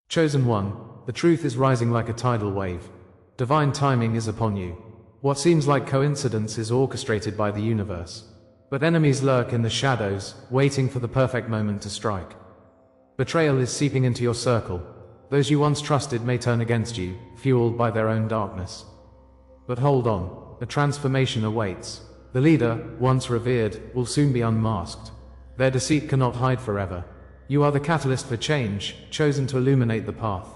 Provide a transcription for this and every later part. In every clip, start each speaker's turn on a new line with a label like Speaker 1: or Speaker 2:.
Speaker 1: Chosen one, the truth is rising like a tidal wave. Divine timing is upon you. What seems like coincidence is orchestrated by the universe. But enemies lurk in the shadows, waiting for the perfect moment to strike. Betrayal is seeping into your circle. Those you once trusted may turn against you, fueled by their own darkness. But hold on, a transformation awaits. The leader, once revered, will soon be unmasked. Their deceit cannot hide forever. You are the catalyst for change, chosen to illuminate the path.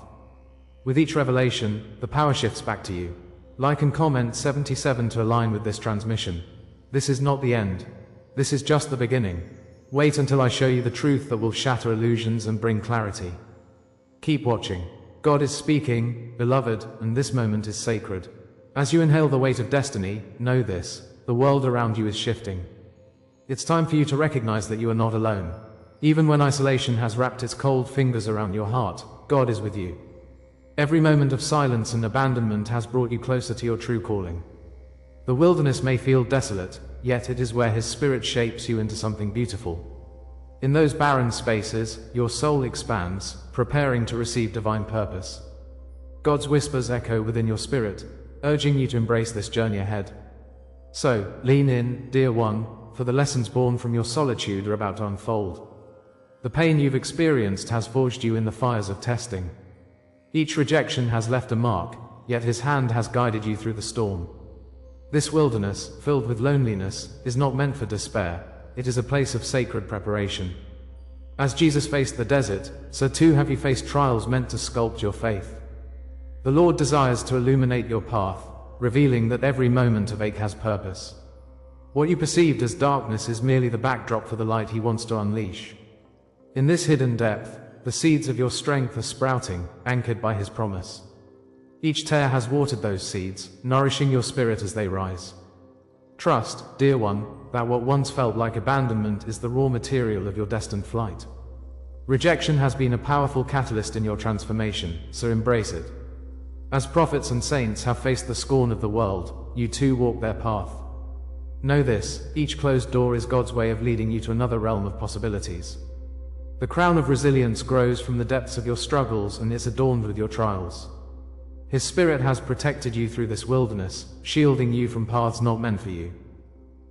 Speaker 1: With each revelation, the power shifts back to you. Like and comment 77 to align with this transmission. This is not the end. This is just the beginning. Wait until I show you the truth that will shatter illusions and bring clarity. Keep watching. God is speaking, beloved, and this moment is sacred. As you inhale the weight of destiny, know this: the world around you is shifting. It's time for you to recognize that you are not alone. Even when isolation has wrapped its cold fingers around your heart, God is with you. Every moment of silence and abandonment has brought you closer to your true calling. The wilderness may feel desolate, yet it is where His Spirit shapes you into something beautiful. In those barren spaces, your soul expands, preparing to receive divine purpose. God's whispers echo within your spirit, urging you to embrace this journey ahead. So, lean in, dear one, for the lessons born from your solitude are about to unfold. The pain you've experienced has forged you in the fires of testing. Each rejection has left a mark, yet His hand has guided you through the storm. This wilderness, filled with loneliness, is not meant for despair. It is a place of sacred preparation. As Jesus faced the desert, so too have you faced trials meant to sculpt your faith. The Lord desires to illuminate your path, revealing that every moment of ache has purpose. What you perceived as darkness is merely the backdrop for the light He wants to unleash. In this hidden depth, the seeds of your strength are sprouting, anchored by His promise. Each tear has watered those seeds, nourishing your spirit as they rise. Trust, dear one, that what once felt like abandonment is the raw material of your destined flight. Rejection has been a powerful catalyst in your transformation, so embrace it. As prophets and saints have faced the scorn of the world, you too walk their path. Know this: each closed door is God's way of leading you to another realm of possibilities. The crown of resilience grows from the depths of your struggles and is adorned with your trials. His Spirit has protected you through this wilderness, shielding you from paths not meant for you.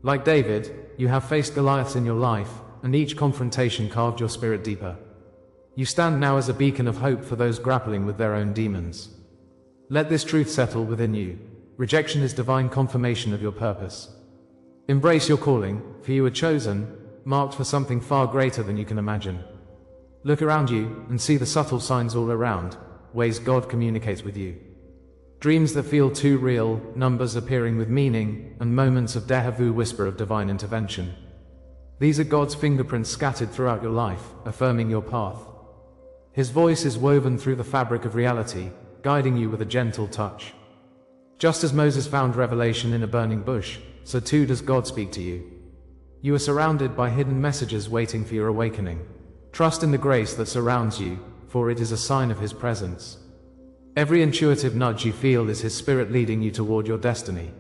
Speaker 1: Like David, you have faced Goliaths in your life, and each confrontation carved your spirit deeper. You stand now as a beacon of hope for those grappling with their own demons. Let this truth settle within you: rejection is divine confirmation of your purpose. Embrace your calling, for you are chosen, marked for something far greater than you can imagine. Look around you and see the subtle signs all around, ways God communicates with you. Dreams that feel too real, numbers appearing with meaning, and moments of déjà vu whisper of divine intervention. These are God's fingerprints scattered throughout your life, affirming your path. His voice is woven through the fabric of reality, guiding you with a gentle touch. Just as Moses found revelation in a burning bush, so too does God speak to you. You are surrounded by hidden messages waiting for your awakening. Trust in the grace that surrounds you, for it is a sign of His presence. Every intuitive nudge you feel is His Spirit leading you toward your destiny.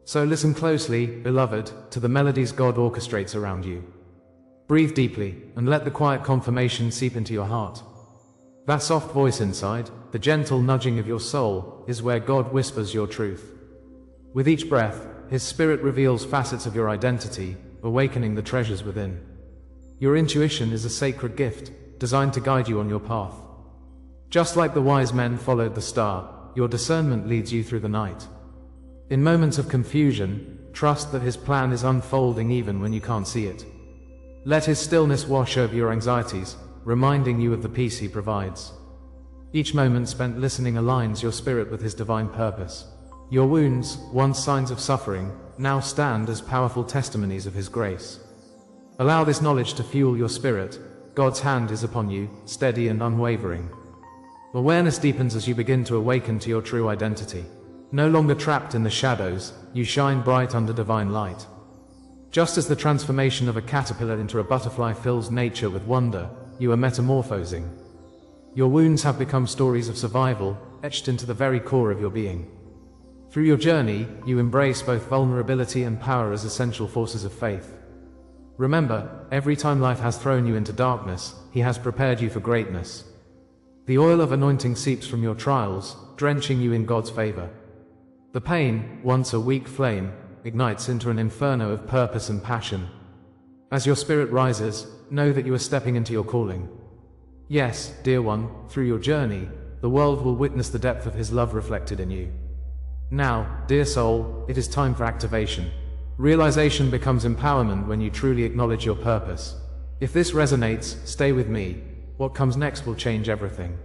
Speaker 1: So listen closely, beloved, to the melodies God orchestrates around you. Breathe deeply, and let the quiet confirmation seep into your heart. That soft voice inside, the gentle nudging of your soul, is where God whispers your truth. With each breath, His Spirit reveals facets of your identity, awakening the treasures within. Your intuition is a sacred gift, designed to guide you on your path. Just like the wise men followed the star, your discernment leads you through the night. In moments of confusion, trust that His plan is unfolding even when you can't see it. Let His stillness wash over your anxieties, reminding you of the peace He provides. Each moment spent listening aligns your spirit with His divine purpose. Your wounds, once signs of suffering, now stand as powerful testimonies of His grace. Allow this knowledge to fuel your spirit. God's hand is upon you, steady and unwavering. Awareness deepens as you begin to awaken to your true identity. No longer trapped in the shadows, you shine bright under divine light. Just as the transformation of a caterpillar into a butterfly fills nature with wonder, you are metamorphosing. Your wounds have become stories of survival, etched into the very core of your being. Through your journey, you embrace both vulnerability and power as essential forces of faith. Remember, every time life has thrown you into darkness, He has prepared you for greatness. The oil of anointing seeps from your trials, drenching you in God's favor. The pain, once a weak flame, ignites into an inferno of purpose and passion. As your spirit rises, know that you are stepping into your calling. Yes, dear one, through your journey, the world will witness the depth of His love reflected in you. Now, dear soul, it is time for activation. Realization becomes empowerment when you truly acknowledge your purpose. If this resonates, stay with me. What comes next will change everything.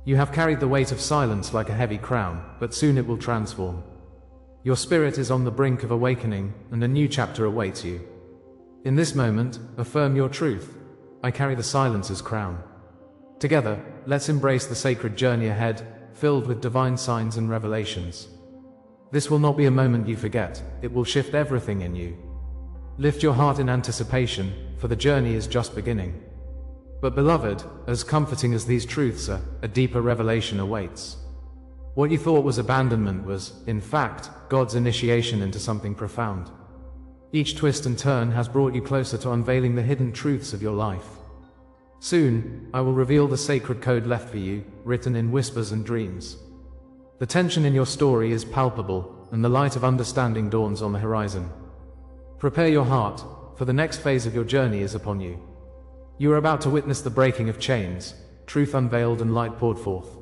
Speaker 1: You have carried the weight of silence like a heavy crown, but soon it will transform. Your spirit is on the brink of awakening, and a new chapter awaits you. In this moment, affirm your truth. I carry the silence's crown. Together, let's embrace the sacred journey ahead, filled with divine signs and revelations. This will not be a moment you forget, it will shift everything in you. Lift your heart in anticipation, for the journey is just beginning. But beloved, as comforting as these truths are, a deeper revelation awaits. What you thought was abandonment was, in fact, God's initiation into something profound. Each twist and turn has brought you closer to unveiling the hidden truths of your life. Soon, I will reveal the sacred code left for you, written in whispers and dreams. The tension in your story is palpable, and the light of understanding dawns on the horizon. Prepare your heart, for the next phase of your journey is upon you. You are about to witness the breaking of chains, truth unveiled and light poured forth.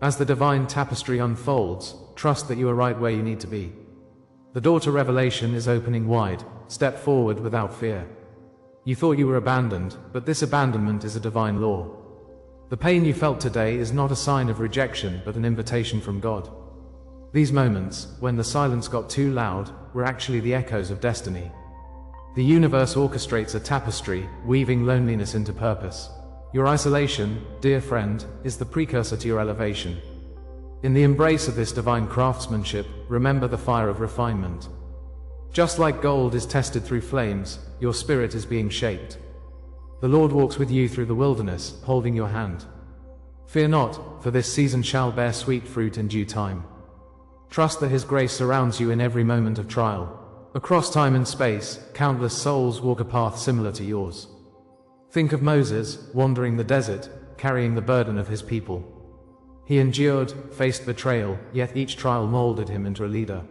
Speaker 1: As the divine tapestry unfolds, trust that you are right where you need to be. The door to revelation is opening wide. Step forward without fear. You thought you were abandoned, but this abandonment is a divine law. The pain you felt today is not a sign of rejection, but an invitation from God. These moments, when the silence got too loud, were actually the echoes of destiny. The universe orchestrates a tapestry, weaving loneliness into purpose. Your isolation, dear friend, is the precursor to your elevation. In the embrace of this divine craftsmanship, remember the fire of refinement. Just like gold is tested through flames, your spirit is being shaped. The Lord walks with you through the wilderness, holding your hand. Fear not, for this season shall bear sweet fruit in due time. Trust that His grace surrounds you in every moment of trial. Across time and space, countless souls walk a path similar to yours. Think of Moses, wandering the desert, carrying the burden of his people. He endured, faced betrayal, yet each trial molded him into a leader.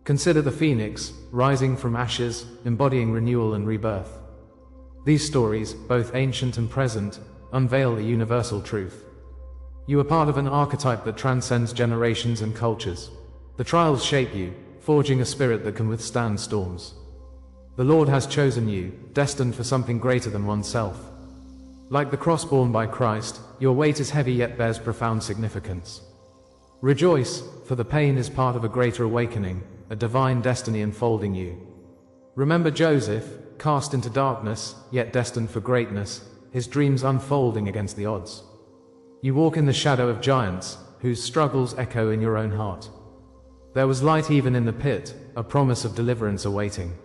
Speaker 1: Consider the phoenix, rising from ashes, embodying renewal and rebirth. These stories, both ancient and present, unveil a universal truth. You are part of an archetype that transcends generations and cultures. The trials shape you, forging a spirit that can withstand storms. The Lord has chosen you, destined for something greater than oneself. Like the cross borne by Christ, your weight is heavy yet bears profound significance. Rejoice, for the pain is part of a greater awakening, a divine destiny enfolding you. Remember Joseph, cast into darkness, yet destined for greatness, his dreams unfolding against the odds. You walk in the shadow of giants, whose struggles echo in your own heart. There was light even in the pit, a promise of deliverance awaiting.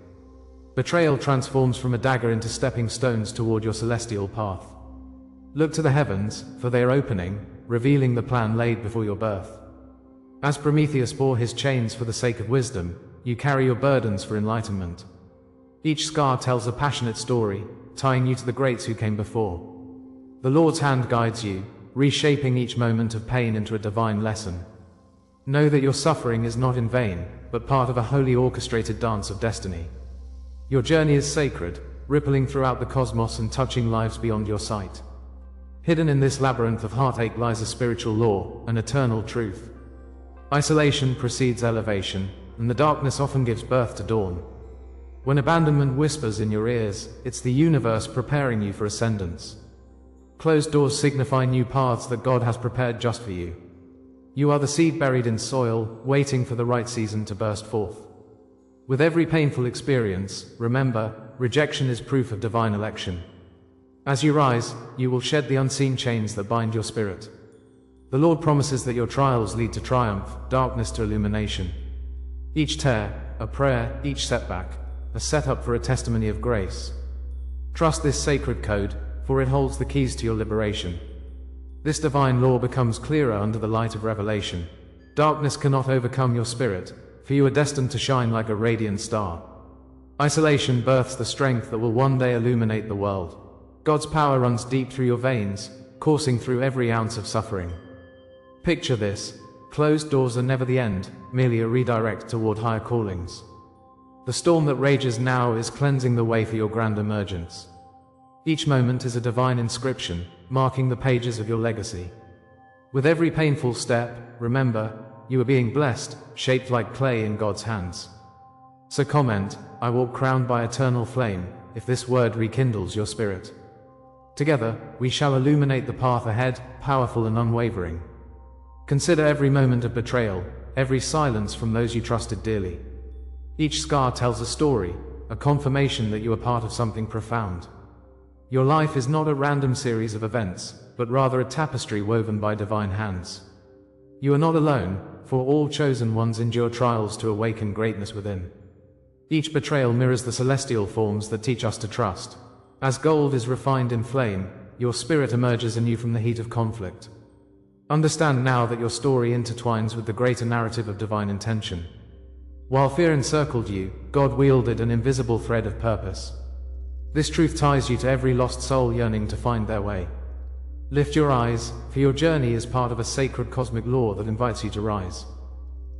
Speaker 1: Betrayal transforms from a dagger into stepping stones toward your celestial path. Look to the heavens, for they are opening, revealing the plan laid before your birth. As Prometheus bore his chains for the sake of wisdom, you carry your burdens for enlightenment. Each scar tells a passionate story, tying you to the greats who came before. The Lord's hand guides you, reshaping each moment of pain into a divine lesson. Know that your suffering is not in vain, but part of a wholly orchestrated dance of destiny. Your journey is sacred, rippling throughout the cosmos and touching lives beyond your sight. Hidden in this labyrinth of heartache lies a spiritual law, an eternal truth. Isolation precedes elevation, and the darkness often gives birth to dawn. When abandonment whispers in your ears, it's the universe preparing you for ascendance. Closed doors signify new paths that God has prepared just for you. You are the seed buried in soil, waiting for the right season to burst forth. With every painful experience, remember, rejection is proof of divine election. As you rise, you will shed the unseen chains that bind your spirit. The Lord promises that your trials lead to triumph, darkness to illumination. Each tear, a prayer, each setback, a setup for a testimony of grace. Trust this sacred code, for it holds the keys to your liberation. This divine law becomes clearer under the light of revelation. Darkness cannot overcome your spirit, for you are destined to shine like a radiant star. Isolation births the strength that will one day illuminate the world. God's power runs deep through your veins, coursing through every ounce of suffering. Picture this: closed doors are never the end, merely a redirect toward higher callings. The storm that rages now is cleansing the way for your grand emergence. Each moment is a divine inscription, marking the pages of your legacy. With every painful step, remember, you are being blessed, shaped like clay in God's hands. So comment, "I walk crowned by eternal flame," if this word rekindles your spirit. Together, we shall illuminate the path ahead, powerful and unwavering. Consider every moment of betrayal, every silence from those you trusted dearly. Each scar tells a story, a confirmation that you are part of something profound. Your life is not a random series of events, but rather a tapestry woven by divine hands. You are not alone, for all chosen ones endure trials to awaken greatness within. Each betrayal mirrors the celestial forms that teach us to trust. As gold is refined in flame, your spirit emerges anew from the heat of conflict. Understand now that your story intertwines with the greater narrative of divine intention. While fear encircled you, God wielded an invisible thread of purpose. This truth ties you to every lost soul yearning to find their way. Lift your eyes, for your journey is part of a sacred cosmic law that invites you to rise.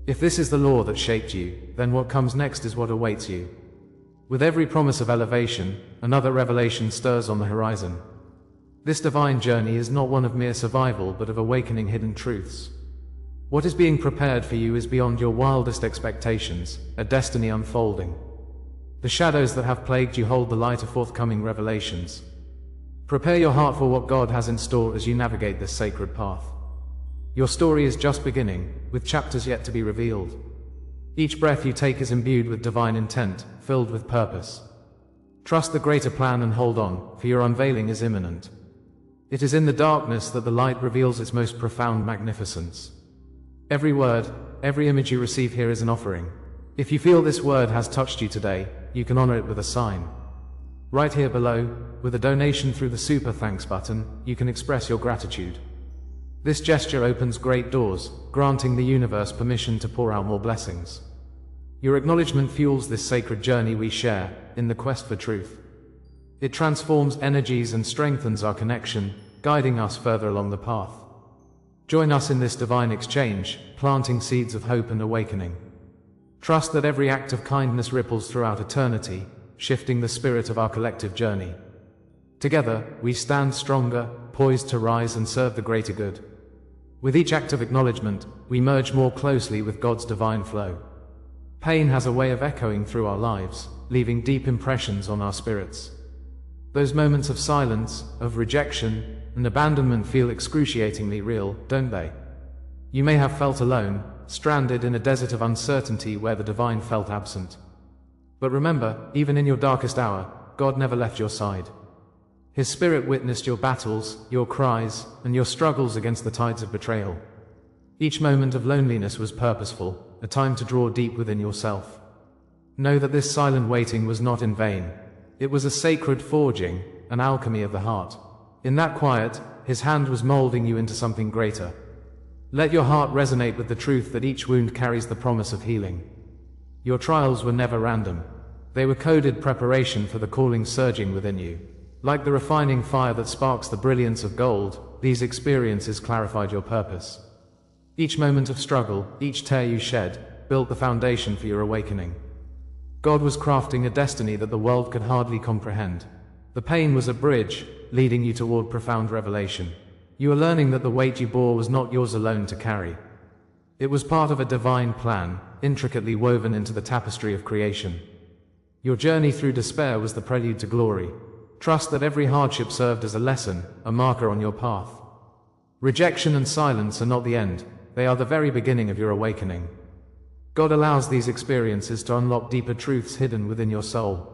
Speaker 1: If this is the law that shaped you, then what comes next is what awaits you. With every promise of elevation, another revelation stirs on the horizon. This divine journey is not one of mere survival but of awakening hidden truths. What is being prepared for you is beyond your wildest expectations, a destiny unfolding. The shadows that have plagued you hold the light of forthcoming revelations. Prepare your heart for what God has in store as you navigate this sacred path. Your story is just beginning, with chapters yet to be revealed. Each breath you take is imbued with divine intent, filled with purpose. Trust the greater plan and hold on, for your unveiling is imminent. It is in the darkness that the light reveals its most profound magnificence. Every word, every image you receive here is an offering. If you feel this word has touched you today, you can honor it with a sign. Right here below, with a donation through the Super Thanks button, you can express your gratitude. This gesture opens great doors, granting the universe permission to pour out more blessings. Your acknowledgement fuels this sacred journey we share, in the quest for truth. It transforms energies and strengthens our connection, guiding us further along the path. Join us in this divine exchange, planting seeds of hope and awakening. Trust that every act of kindness ripples throughout eternity, shifting the spirit of our collective journey. Together, we stand stronger, poised to rise and serve the greater good. With each act of acknowledgement, we merge more closely with God's divine flow. Pain has a way of echoing through our lives, leaving deep impressions on our spirits. Those moments of silence, of rejection, and abandonment feel excruciatingly real, don't they? You may have felt alone, stranded in a desert of uncertainty where the divine felt absent. But remember, even in your darkest hour, God never left your side. His Spirit witnessed your battles, your cries, and your struggles against the tides of betrayal. Each moment of loneliness was purposeful, a time to draw deep within yourself. Know that this silent waiting was not in vain. It was a sacred forging, an alchemy of the heart. In that quiet, His hand was molding you into something greater. Let your heart resonate with the truth that each wound carries the promise of healing. Your trials were never random. They were coded preparation for the calling surging within you. Like the refining fire that sparks the brilliance of gold, these experiences clarified your purpose. Each moment of struggle, each tear you shed, built the foundation for your awakening. God was crafting a destiny that the world could hardly comprehend. The pain was a bridge, leading you toward profound revelation. You were learning that the weight you bore was not yours alone to carry. It was part of a divine plan, intricately woven into the tapestry of creation. Your journey through despair was the prelude to glory. Trust that every hardship served as a lesson, a marker on your path. Rejection and silence are not the end, they are the very beginning of your awakening. God allows these experiences to unlock deeper truths hidden within your soul.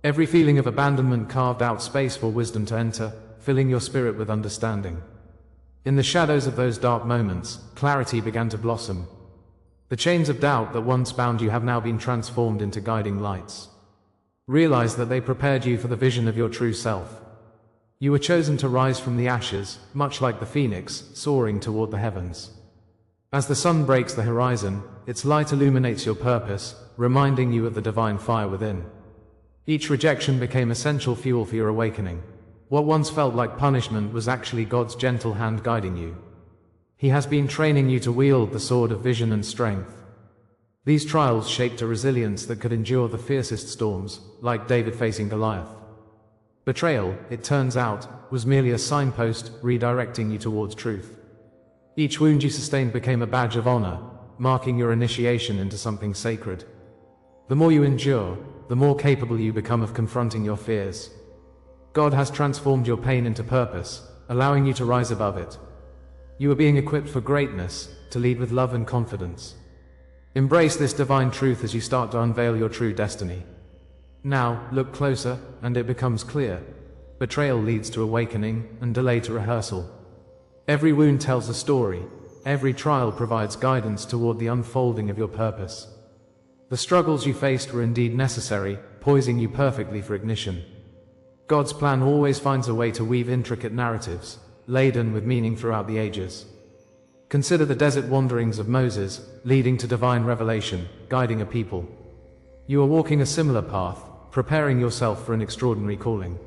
Speaker 1: Every feeling of abandonment carved out space for wisdom to enter, filling your spirit with understanding. In the shadows of those dark moments, clarity began to blossom. The chains of doubt that once bound you have now been transformed into guiding lights. Realize that they prepared you for the vision of your true self. You were chosen to rise from the ashes, much like the phoenix, soaring toward the heavens. As the sun breaks the horizon, its light illuminates your purpose, reminding you of the divine fire within. Each rejection became essential fuel for your awakening. What once felt like punishment was actually God's gentle hand guiding you. He has been training you to wield the sword of vision and strength. These trials shaped a resilience that could endure the fiercest storms, like David facing Goliath. Betrayal, it turns out, was merely a signpost redirecting you towards truth. Each wound you sustained became a badge of honor, marking your initiation into something sacred. The more you endure, the more capable you become of confronting your fears. God has transformed your pain into purpose, allowing you to rise above it. You are being equipped for greatness, to lead with love and confidence. Embrace this divine truth as you start to unveil your true destiny. Now, look closer, and it becomes clear. Betrayal leads to awakening, and delay to rehearsal. Every wound tells a story. Every trial provides guidance toward the unfolding of your purpose. The struggles you faced were indeed necessary, poising you perfectly for ignition. God's plan always finds a way to weave intricate narratives, laden with meaning throughout the ages. Consider the desert wanderings of Moses, leading to divine revelation, guiding a people. You are walking a similar path, preparing yourself for an extraordinary calling.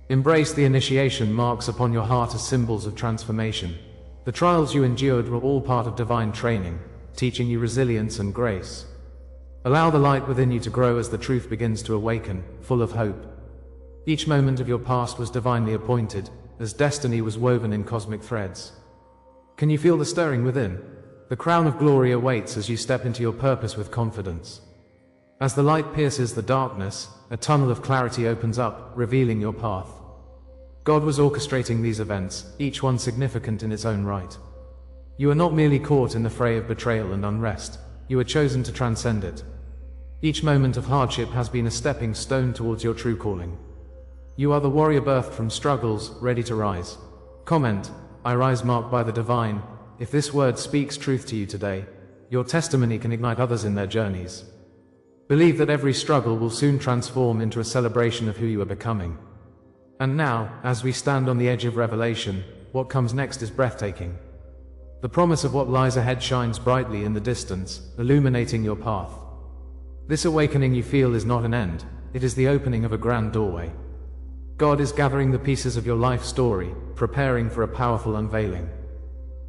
Speaker 1: Embrace the initiation marks upon your heart as symbols of transformation. The trials you endured were all part of divine training, teaching you resilience and grace. Allow the light within you to grow as the truth begins to awaken, full of hope. Each moment of your past was divinely appointed, as destiny was woven in cosmic threads. Can you feel the stirring within? The crown of glory awaits as you step into your purpose with confidence. As the light pierces the darkness, a tunnel of clarity opens up, revealing your path. God was orchestrating these events, each one significant in its own right. You are not merely caught in the fray of betrayal and unrest, you are chosen to transcend it. Each moment of hardship has been a stepping stone towards your true calling. You are the warrior birthed from struggles, ready to rise. Comment, I rise marked by the divine. If this word speaks truth to you today, your testimony can ignite others in their journeys. Believe that every struggle will soon transform into a celebration of who you are becoming. And now, as we stand on the edge of revelation, what comes next is breathtaking. The promise of what lies ahead shines brightly in the distance, illuminating your path. This awakening you feel is not an end, it is the opening of a grand doorway. God is gathering the pieces of your life story, preparing for a powerful unveiling.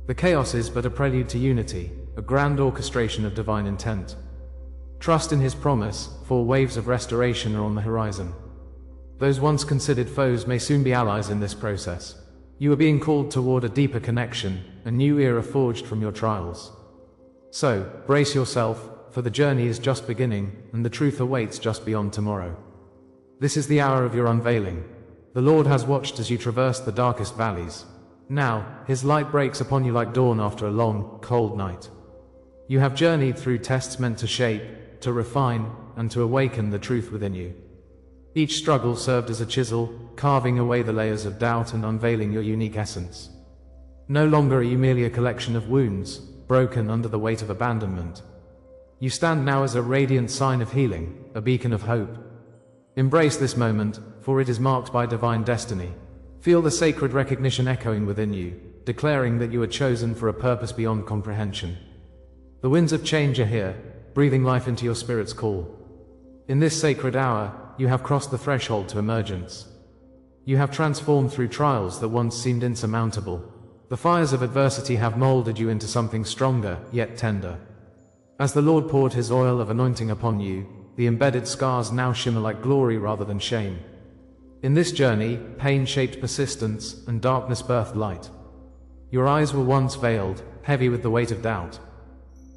Speaker 1: The chaos is but a prelude to unity, a grand orchestration of divine intent. Trust in His promise, for waves of restoration are on the horizon. Those once considered foes may soon be allies in this process. You are being called toward a deeper connection, a new era forged from your trials. So, brace yourself, for the journey is just beginning, and the truth awaits just beyond tomorrow. This is the hour of your unveiling. The Lord has watched as you traverse the darkest valleys. Now, His light breaks upon you like dawn after a long, cold night. You have journeyed through tests meant to shape, to refine, and to awaken the truth within you. Each struggle served as a chisel, carving away the layers of doubt and unveiling your unique essence. No longer are you merely a collection of wounds, broken under the weight of abandonment. You stand now as a radiant sign of healing, a beacon of hope. Embrace this moment, for it is marked by divine destiny. Feel the sacred recognition echoing within you, declaring that you are chosen for a purpose beyond comprehension. The winds of change are here, breathing life into your spirit's call. In this sacred hour, you have crossed the threshold to emergence. You have transformed through trials that once seemed insurmountable. The fires of adversity have molded you into something stronger, yet tender. As the Lord poured His oil of anointing upon you, the embedded scars now shimmer like glory rather than shame. In this journey, pain shaped persistence, and darkness birthed light. Your eyes were once veiled, heavy with the weight of doubt.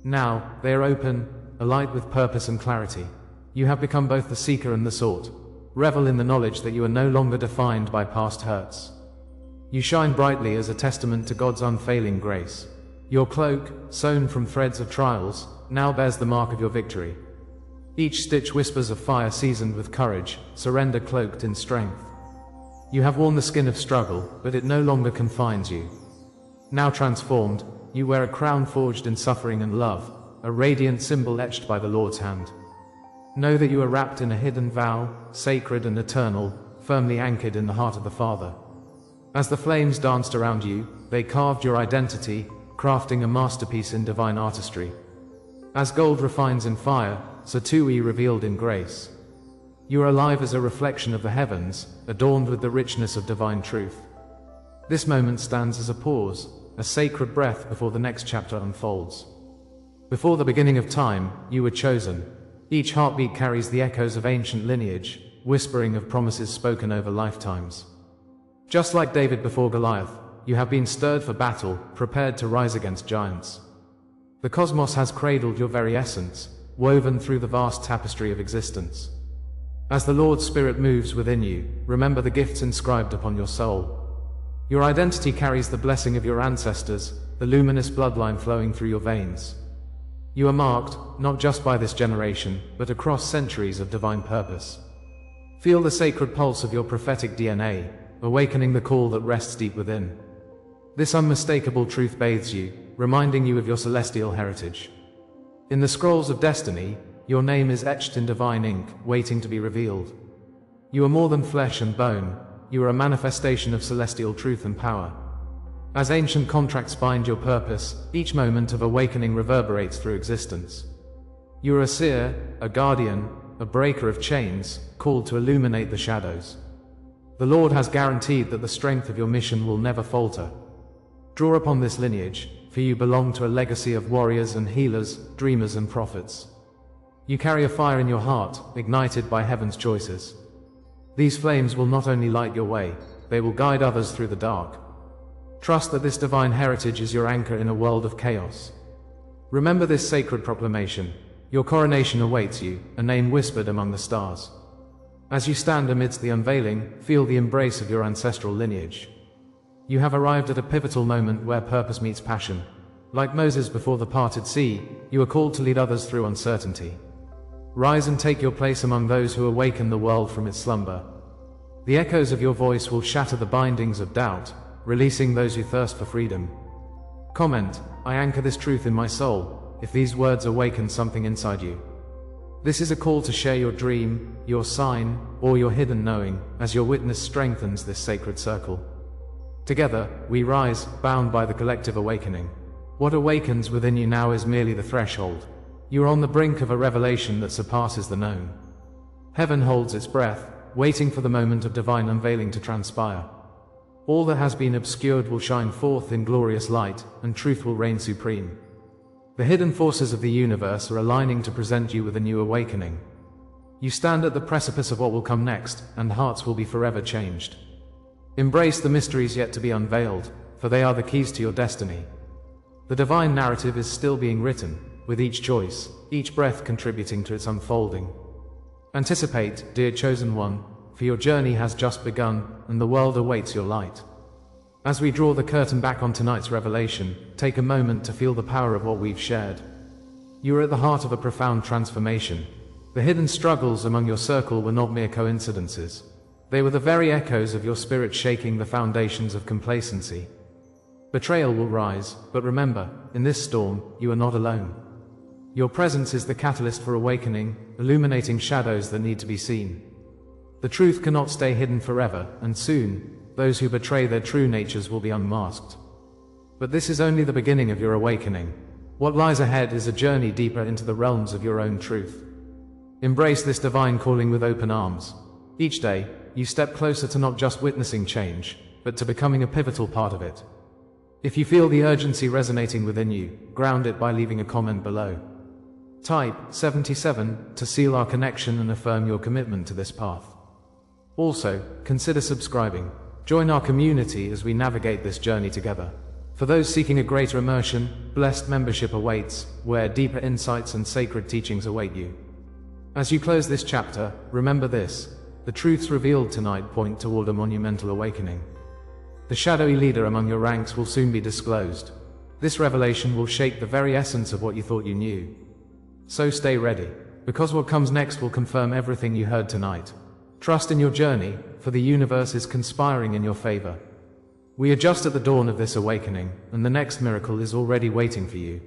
Speaker 1: Now, they are open, alight with purpose and clarity. You have become both the seeker and the sought. Revel in the knowledge that you are no longer defined by past hurts. You shine brightly as a testament to God's unfailing grace. Your cloak, sewn from threads of trials, now bears the mark of your victory. Each stitch whispers of fire seasoned with courage, surrender cloaked in strength. You have worn the skin of struggle, but it no longer confines you. Now transformed, you wear a crown forged in suffering and love, a radiant symbol etched by the Lord's hand. Know that you are wrapped in a hidden vow, sacred and eternal, firmly anchored in the heart of the Father. As the flames danced around you, they carved your identity, crafting a masterpiece in divine artistry. As gold refines in fire, so too are you revealed in grace. You are alive as a reflection of the heavens, adorned with the richness of divine truth. This moment stands as a pause, a sacred breath before the next chapter unfolds. Before the beginning of time, you were chosen. Each heartbeat carries the echoes of ancient lineage, whispering of promises spoken over lifetimes. Just like David before Goliath, you have been stirred for battle, prepared to rise against giants. The cosmos has cradled your very essence, woven through the vast tapestry of existence. As the Lord's Spirit moves within you, remember the gifts inscribed upon your soul. Your identity carries the blessing of your ancestors, the luminous bloodline flowing through your veins. You are marked, not just by this generation, but across centuries of divine purpose. Feel the sacred pulse of your prophetic DNA, awakening the call that rests deep within. This unmistakable truth bathes you, reminding you of your celestial heritage. In the scrolls of destiny, your name is etched in divine ink, waiting to be revealed. You are more than flesh and bone, you are a manifestation of celestial truth and power. As ancient contracts bind your purpose, each moment of awakening reverberates through existence. You are a seer, a guardian, a breaker of chains, called to illuminate the shadows. The Lord has guaranteed that the strength of your mission will never falter. Draw upon this lineage, for you belong to a legacy of warriors and healers, dreamers and prophets. You carry a fire in your heart, ignited by heaven's choices. These flames will not only light your way, they will guide others through the dark. Trust that this divine heritage is your anchor in a world of chaos. Remember this sacred proclamation. Your coronation awaits you, a name whispered among the stars. As you stand amidst the unveiling, feel the embrace of your ancestral lineage. You have arrived at a pivotal moment where purpose meets passion. Like Moses before the parted sea, you are called to lead others through uncertainty. Rise and take your place among those who awaken the world from its slumber. The echoes of your voice will shatter the bindings of doubt, releasing those who thirst for freedom. Comment, I anchor this truth in my soul, if these words awaken something inside you. This is a call to share your dream, your sign, or your hidden knowing, as your witness strengthens this sacred circle. Together, we rise, bound by the collective awakening. What awakens within you now is merely the threshold. You are on the brink of a revelation that surpasses the known. Heaven holds its breath, waiting for the moment of divine unveiling to transpire. All that has been obscured will shine forth in glorious light, and truth will reign supreme. The hidden forces of the universe are aligning to present you with a new awakening. You stand at the precipice of what will come next, and hearts will be forever changed. Embrace the mysteries yet to be unveiled, for they are the keys to your destiny. The divine narrative is still being written, with each choice, each breath contributing to its unfolding. Anticipate, dear chosen one, for your journey has just begun, and the world awaits your light. As we draw the curtain back on tonight's revelation, take a moment to feel the power of what we've shared. You are at the heart of a profound transformation. The hidden struggles among your circle were not mere coincidences. They were the very echoes of your spirit shaking the foundations of complacency. Betrayal will rise, but remember, in this storm, you are not alone. Your presence is the catalyst for awakening, illuminating shadows that need to be seen. The truth cannot stay hidden forever, and soon, those who betray their true natures will be unmasked. But this is only the beginning of your awakening. What lies ahead is a journey deeper into the realms of your own truth. Embrace this divine calling with open arms. Each day, you step closer to not just witnessing change, but to becoming a pivotal part of it. If you feel the urgency resonating within you, ground it by leaving a comment below. Type 77 to seal our connection and affirm your commitment to this path. Also, consider subscribing. Join our community as we navigate this journey together. For those seeking a greater immersion, blessed membership awaits, where deeper insights and sacred teachings await you. As you close this chapter, remember this: the truths revealed tonight point toward a monumental awakening. The shadowy leader among your ranks will soon be disclosed. This revelation will shake the very essence of what you thought you knew. So stay ready, because what comes next will confirm everything you heard tonight. Trust in your journey, for the universe is conspiring in your favor. We are just at the dawn of this awakening, and the next miracle is already waiting for you.